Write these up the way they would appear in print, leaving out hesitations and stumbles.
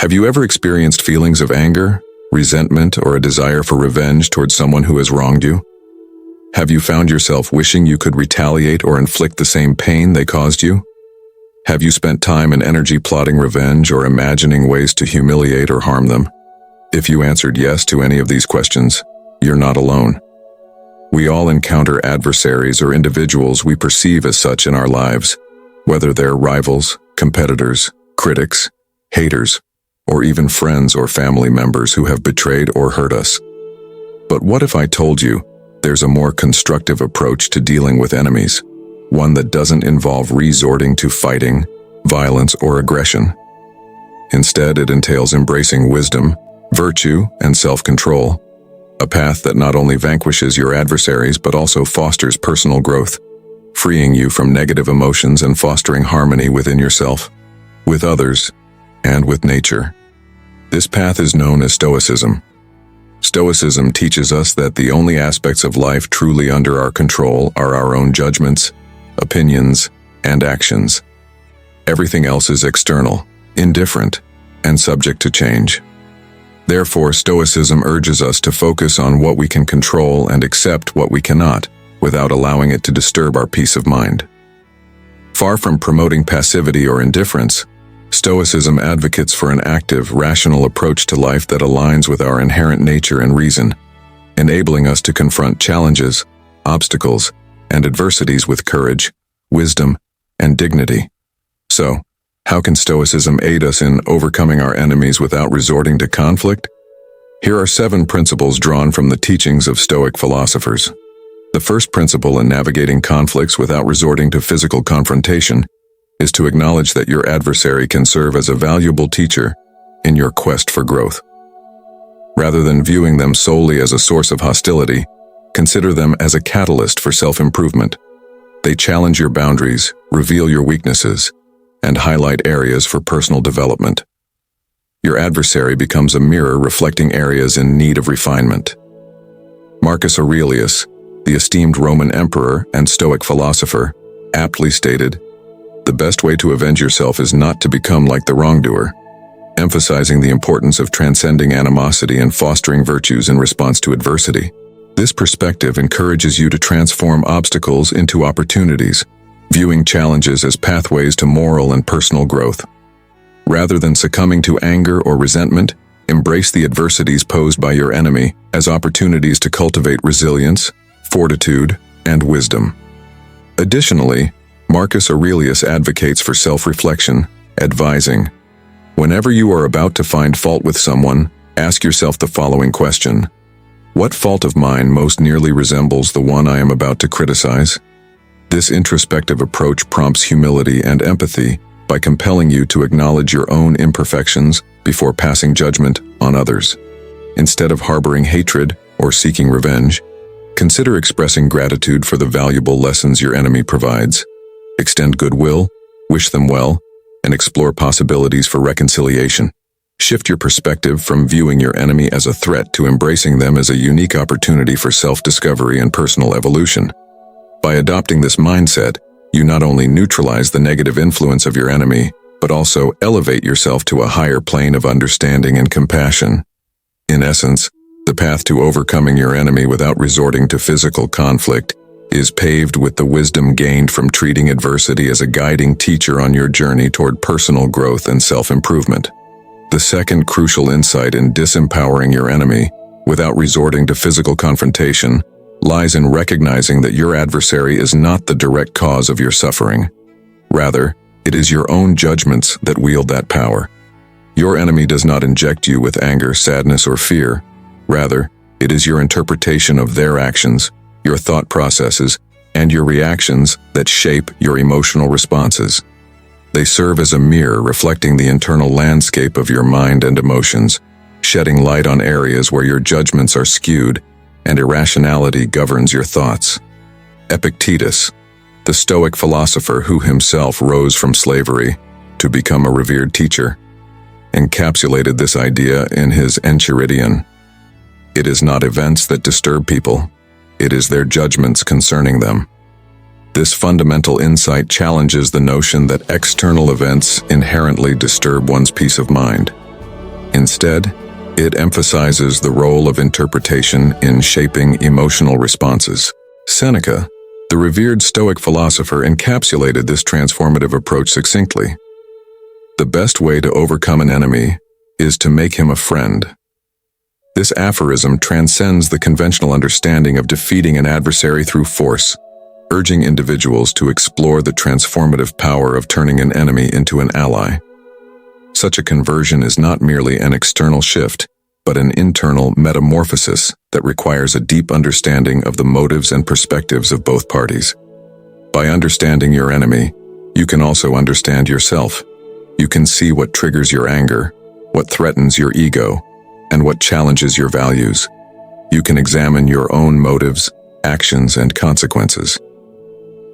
Have you ever experienced feelings of anger, resentment, or a desire for revenge towards someone who has wronged you? Have you found yourself wishing you could retaliate or inflict the same pain they caused you? Have you spent time and energy plotting revenge or imagining ways to humiliate or harm them? If you answered yes to any of these questions, you're not alone. We all encounter adversaries or individuals we perceive as such in our lives, whether they're rivals, competitors, critics, haters, or even friends or family members who have betrayed or hurt us. But what if I told you there's a more constructive approach to dealing with enemies, one that doesn't involve resorting to fighting, violence, or aggression? Instead, it entails embracing wisdom, virtue, and self-control, a path that not only vanquishes your adversaries but also fosters personal growth, freeing you from negative emotions and fostering harmony within yourself, with others, and with nature. This path is known as Stoicism. Stoicism teaches us that the only aspects of life truly under our control are our own judgments, opinions, and actions. Everything else is external, indifferent, and subject to change. Therefore, Stoicism urges us to focus on what we can control and accept what we cannot, without allowing it to disturb our peace of mind. Far from promoting passivity or indifference, Stoicism advocates for an active, rational approach to life that aligns with our inherent nature and reason, enabling us to confront challenges, obstacles, and adversities with courage, wisdom, and dignity. So, how can Stoicism aid us in overcoming our enemies without resorting to conflict? Here are 7 principles drawn from the teachings of Stoic philosophers. The first principle in navigating conflicts without resorting to physical confrontation is to acknowledge that your adversary can serve as a valuable teacher in your quest for growth. Rather than viewing them solely as a source of hostility, consider them as a catalyst for self-improvement. They challenge your boundaries, reveal your weaknesses, and highlight areas for personal development. Your adversary becomes a mirror reflecting areas in need of refinement. Marcus Aurelius, the esteemed Roman emperor and Stoic philosopher, aptly stated, "The best way to avenge yourself is not to become like the wrongdoer," emphasizing the importance of transcending animosity and fostering virtues in response to adversity. This perspective encourages you to transform obstacles into opportunities, viewing challenges as pathways to moral and personal growth. Rather than succumbing to anger or resentment, embrace the adversities posed by your enemy as opportunities to cultivate resilience, fortitude, and wisdom. Additionally, Marcus Aurelius advocates for self-reflection, advising, "Whenever you are about to find fault with someone, ask yourself the following question: what fault of mine most nearly resembles the one I am about to criticize?" This introspective approach prompts humility and empathy by compelling you to acknowledge your own imperfections before passing judgment on others. Instead of harboring hatred or seeking revenge, consider expressing gratitude for the valuable lessons your enemy provides. Extend goodwill, wish them well, and explore possibilities for reconciliation. Shift your perspective from viewing your enemy as a threat to embracing them as a unique opportunity for self-discovery and personal evolution. By adopting this mindset, you not only neutralize the negative influence of your enemy, but also elevate yourself to a higher plane of understanding and compassion. In essence, the path to overcoming your enemy without resorting to physical conflict is paved with the wisdom gained from treating adversity as a guiding teacher on your journey toward personal growth and self-improvement. The second crucial insight in disempowering your enemy without resorting to physical confrontation lies in recognizing that your adversary is not the direct cause of your suffering. Rather, it is your own judgments that wield that power. Your enemy does not inject you with anger, sadness, or fear. Rather, it is your interpretation of their actions, your thought processes, and your reactions that shape your emotional responses. They serve as a mirror reflecting the internal landscape of your mind and emotions, shedding light on areas where your judgments are skewed and irrationality governs your thoughts. Epictetus, the Stoic philosopher who himself rose from slavery to become a revered teacher, encapsulated this idea in his Enchiridion. It is not events that disturb people, it is their judgments concerning them. This fundamental insight challenges the notion that external events inherently disturb one's peace of mind. Instead, it emphasizes the role of interpretation in shaping emotional responses. Seneca, the revered Stoic philosopher, encapsulated this transformative approach succinctly. The best way to overcome an enemy is to make him a friend. This aphorism transcends the conventional understanding of defeating an adversary through force, urging individuals to explore the transformative power of turning an enemy into an ally. Such a conversion is not merely an external shift, but an internal metamorphosis that requires a deep understanding of the motives and perspectives of both parties. By understanding your enemy, you can also understand yourself. You can see what triggers your anger, what threatens your ego, and what challenges your values. You can examine your own motives, actions, and consequences.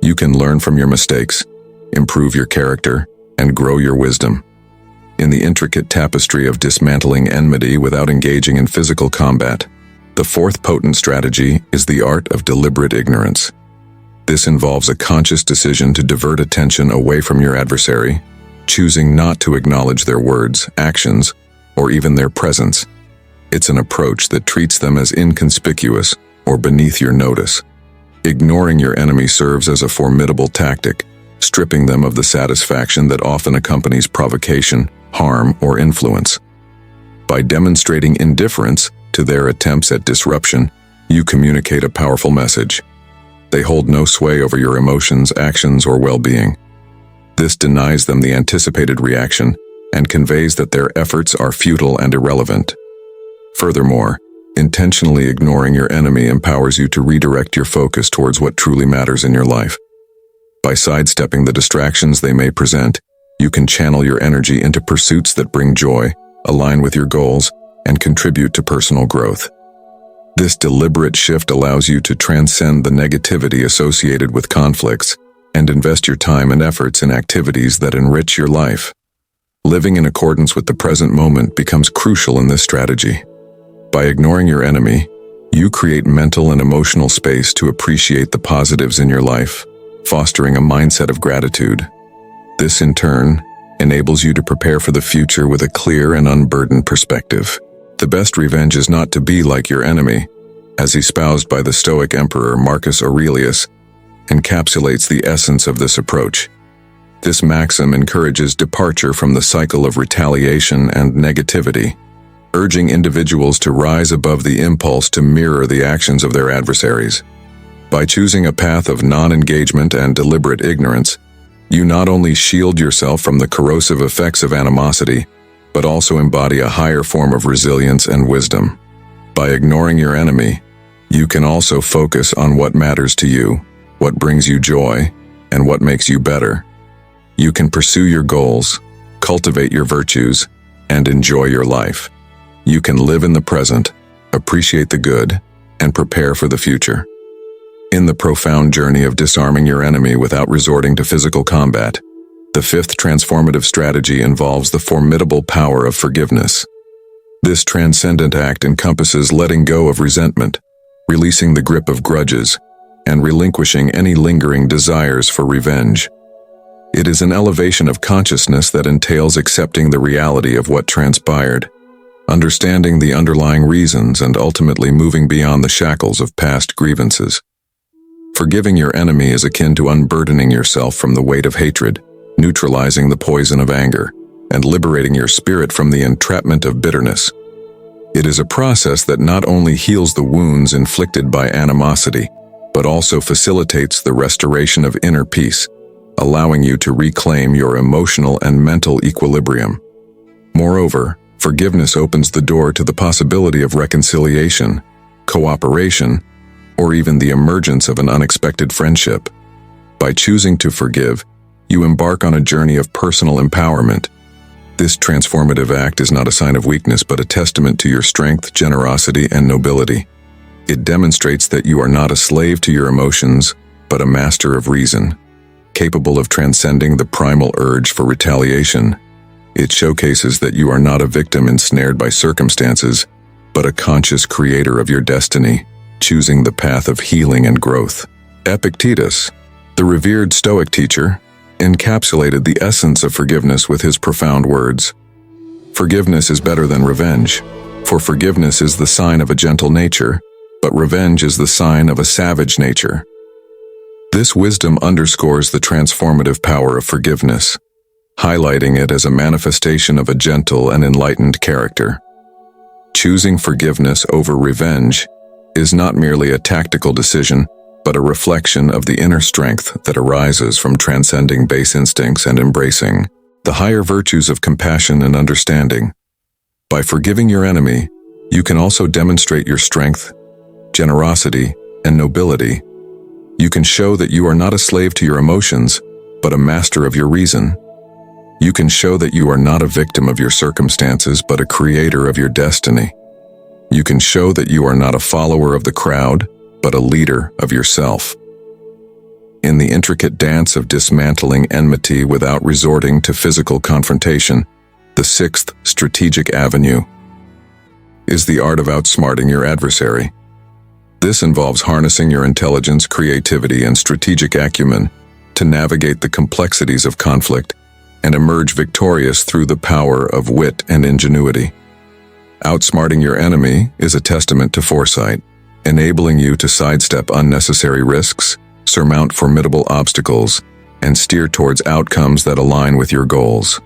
You can learn from your mistakes, improve your character, and grow your wisdom. In the intricate tapestry of dismantling enmity without engaging in physical combat, the fourth potent strategy is the art of deliberate ignorance. This involves a conscious decision to divert attention away from your adversary, choosing not to acknowledge their words, actions, or even their presence. It's an approach that treats them as inconspicuous or beneath your notice. Ignoring your enemy serves as a formidable tactic, stripping them of the satisfaction that often accompanies provocation, harm, or influence. By demonstrating indifference to their attempts at disruption, you communicate a powerful message. They hold no sway over your emotions, actions, or well-being. This denies them the anticipated reaction and conveys that their efforts are futile and irrelevant. Furthermore, intentionally ignoring your enemy empowers you to redirect your focus towards what truly matters in your life. By sidestepping the distractions they may present, you can channel your energy into pursuits that bring joy, align with your goals, and contribute to personal growth. This deliberate shift allows you to transcend the negativity associated with conflicts and invest your time and efforts in activities that enrich your life. Living in accordance with the present moment becomes crucial in this strategy. By ignoring your enemy, you create mental and emotional space to appreciate the positives in your life, fostering a mindset of gratitude. This, in turn, enables you to prepare for the future with a clear and unburdened perspective. The best revenge is not to be like your enemy, as espoused by the Stoic emperor Marcus Aurelius, encapsulates the essence of this approach. This maxim encourages departure from the cycle of retaliation and negativity, urging individuals to rise above the impulse to mirror the actions of their adversaries. By choosing a path of non-engagement and deliberate ignorance, you not only shield yourself from the corrosive effects of animosity, but also embody a higher form of resilience and wisdom. By ignoring your enemy, you can also focus on what matters to you, what brings you joy, and what makes you better. You can pursue your goals, cultivate your virtues, and enjoy your life. You can live in the present, appreciate the good, and prepare for the future. In the profound journey of disarming your enemy without resorting to physical combat, the fifth transformative strategy involves the formidable power of forgiveness. This transcendent act encompasses letting go of resentment, releasing the grip of grudges, and relinquishing any lingering desires for revenge. It is an elevation of consciousness that entails accepting the reality of what transpired, understanding the underlying reasons, and ultimately moving beyond the shackles of past grievances. Forgiving your enemy is akin to unburdening yourself from the weight of hatred, neutralizing the poison of anger, and liberating your spirit from the entrapment of bitterness. It is a process that not only heals the wounds inflicted by animosity, but also facilitates the restoration of inner peace, allowing you to reclaim your emotional and mental equilibrium. Moreover, forgiveness opens the door to the possibility of reconciliation, cooperation, or even the emergence of an unexpected friendship. By choosing to forgive, you embark on a journey of personal empowerment. This transformative act is not a sign of weakness, but a testament to your strength, generosity, and nobility. It demonstrates that you are not a slave to your emotions, but a master of reason, capable of transcending the primal urge for retaliation. It showcases that you are not a victim ensnared by circumstances, but a conscious creator of your destiny, choosing the path of healing and growth. Epictetus, the revered Stoic teacher, encapsulated the essence of forgiveness with his profound words: Forgiveness is better than revenge, for forgiveness is the sign of a gentle nature, but revenge is the sign of a savage nature. This wisdom underscores the transformative power of forgiveness, highlighting it as a manifestation of a gentle and enlightened character. Choosing forgiveness over revenge is not merely a tactical decision, but a reflection of the inner strength that arises from transcending base instincts and embracing the higher virtues of compassion and understanding. By forgiving your enemy, you can also demonstrate your strength, generosity, and nobility. You can show that you are not a slave to your emotions, but a master of your reason. You can show that you are not a victim of your circumstances, but a creator of your destiny. You can show that you are not a follower of the crowd, but a leader of yourself. In the intricate dance of dismantling enmity without resorting to physical confrontation, the sixth strategic avenue is the art of outsmarting your adversary. This involves harnessing your intelligence, creativity, and strategic acumen to navigate the complexities of conflict and emerge victorious through the power of wit and ingenuity. Outsmarting your enemy is a testament to foresight, enabling you to sidestep unnecessary risks, surmount formidable obstacles, and steer towards outcomes that align with your goals.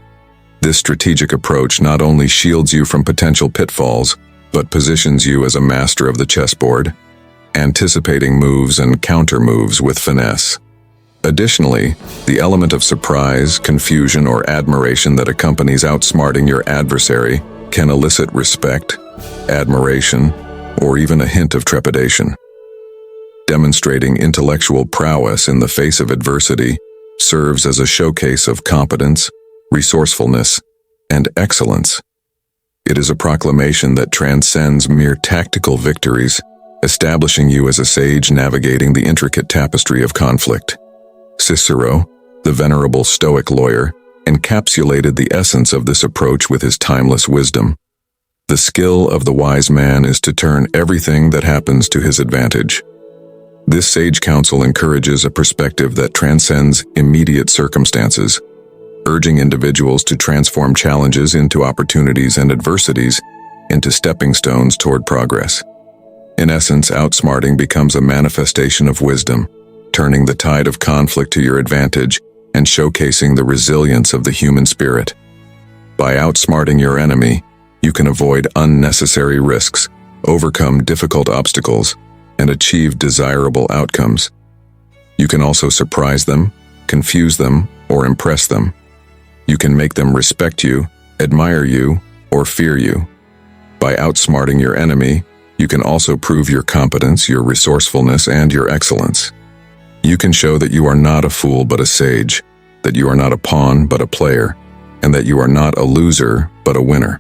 This strategic approach not only shields you from potential pitfalls, but positions you as a master of the chessboard, anticipating moves and counter-moves with finesse. Additionally, the element of surprise, confusion, or admiration that accompanies outsmarting your adversary can elicit respect, admiration, or even a hint of trepidation. Demonstrating intellectual prowess in the face of adversity serves as a showcase of competence, resourcefulness, and excellence. It is a proclamation that transcends mere tactical victories, establishing you as a sage navigating the intricate tapestry of conflict. Cicero, the venerable Stoic lawyer, encapsulated the essence of this approach with his timeless wisdom. The skill of the wise man is to turn everything that happens to his advantage. This sage counsel encourages a perspective that transcends immediate circumstances, urging individuals to transform challenges into opportunities and adversities into stepping stones toward progress. In essence, outsmarting becomes a manifestation of wisdom, turning the tide of conflict to your advantage and showcasing the resilience of the human spirit. By outsmarting your enemy, you can avoid unnecessary risks, overcome difficult obstacles, and achieve desirable outcomes. You can also surprise them, confuse them, or impress them. You can make them respect you, admire you, or fear you. By outsmarting your enemy, you can also prove your competence, your resourcefulness, and your excellence. You can show that you are not a fool but a sage, that you are not a pawn but a player, and that you are not a loser but a winner.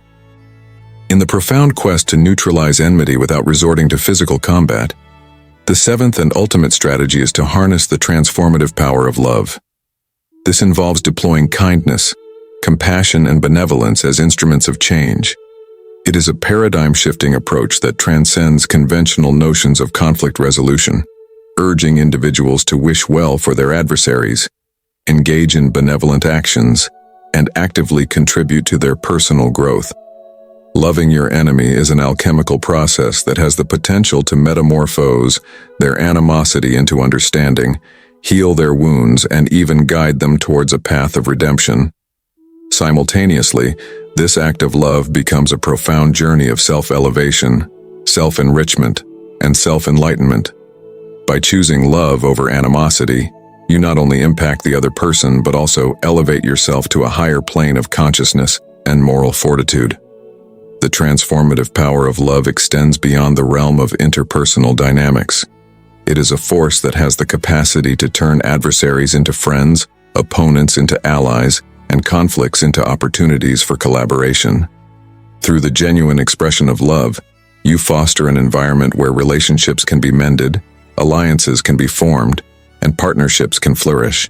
In the profound quest to neutralize enmity without resorting to physical combat, the seventh and ultimate strategy is to harness the transformative power of love. This involves deploying kindness, compassion, and benevolence as instruments of change. It is a paradigm-shifting approach that transcends conventional notions of conflict resolution, urging individuals to wish well for their adversaries, engage in benevolent actions, and actively contribute to their personal growth. Loving your enemy is an alchemical process that has the potential to metamorphose their animosity into understanding, heal their wounds, and even guide them towards a path of redemption. Simultaneously, this act of love becomes a profound journey of self-elevation, self-enrichment, and self-enlightenment. By choosing love over animosity, you not only impact the other person but also elevate yourself to a higher plane of consciousness and moral fortitude. The transformative power of love extends beyond the realm of interpersonal dynamics. It is a force that has the capacity to turn adversaries into friends, opponents into allies, and conflicts into opportunities for collaboration. Through the genuine expression of love, you foster an environment where relationships can be mended, alliances can be formed, and partnerships can flourish.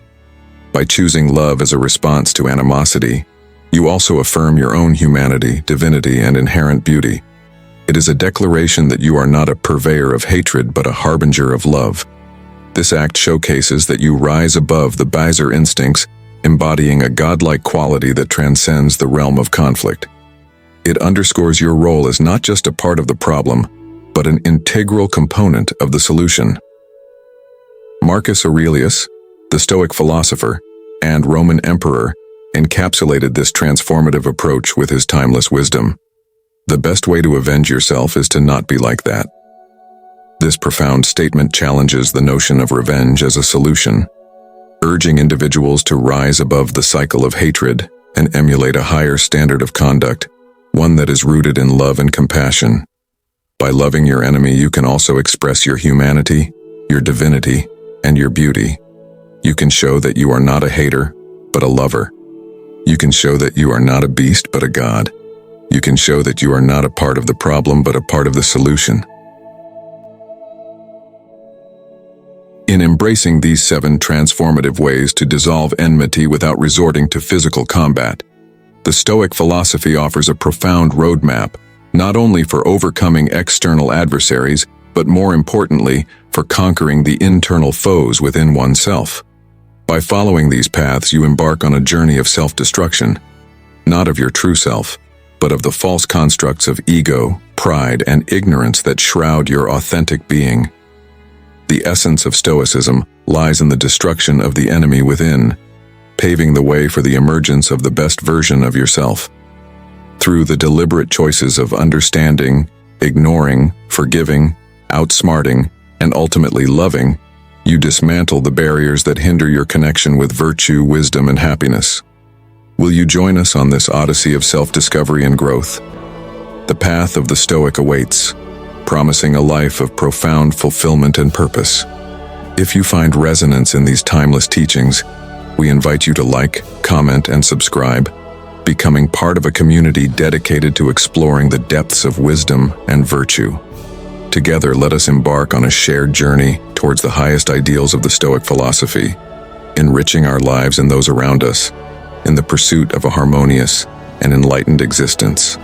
By choosing love as a response to animosity, you also affirm your own humanity, divinity, and inherent beauty. It is a declaration that you are not a purveyor of hatred but a harbinger of love. This act showcases that you rise above the baser instincts, embodying a godlike quality that transcends the realm of conflict. It underscores your role as not just a part of the problem, but an integral component of the solution. Marcus Aurelius, the Stoic philosopher and Roman emperor, encapsulated this transformative approach with his timeless wisdom. The best way to avenge yourself is to not be like that. This profound statement challenges the notion of revenge as a solution, urging individuals to rise above the cycle of hatred and emulate a higher standard of conduct, one that is rooted in love and compassion. By loving your enemy, you can also express your humanity, your divinity, and your beauty. You can show that you are not a hater, but a lover. You can show that you are not a beast, but a god. You can show that you are not a part of the problem, but a part of the solution. In embracing these 7 transformative ways to dissolve enmity without resorting to physical combat, the Stoic philosophy offers a profound roadmap, not only for overcoming external adversaries, but more importantly, for conquering the internal foes within oneself. By following these paths, you embark on a journey of self-destruction, not of your true self, but of the false constructs of ego, pride, and ignorance that shroud your authentic being. The essence of Stoicism lies in the destruction of the enemy within, paving the way for the emergence of the best version of yourself. Through the deliberate choices of understanding, ignoring, forgiving, outsmarting, and ultimately loving, you dismantle the barriers that hinder your connection with virtue, wisdom, and happiness. Will you join us on this odyssey of self-discovery and growth? The path of the Stoic awaits, promising a life of profound fulfillment and purpose. If you find resonance in these timeless teachings, we invite you to like, comment, and subscribe, becoming part of a community dedicated to exploring the depths of wisdom and virtue. Together, let us embark on a shared journey towards the highest ideals of the Stoic philosophy, enriching our lives and those around us, in the pursuit of a harmonious and enlightened existence.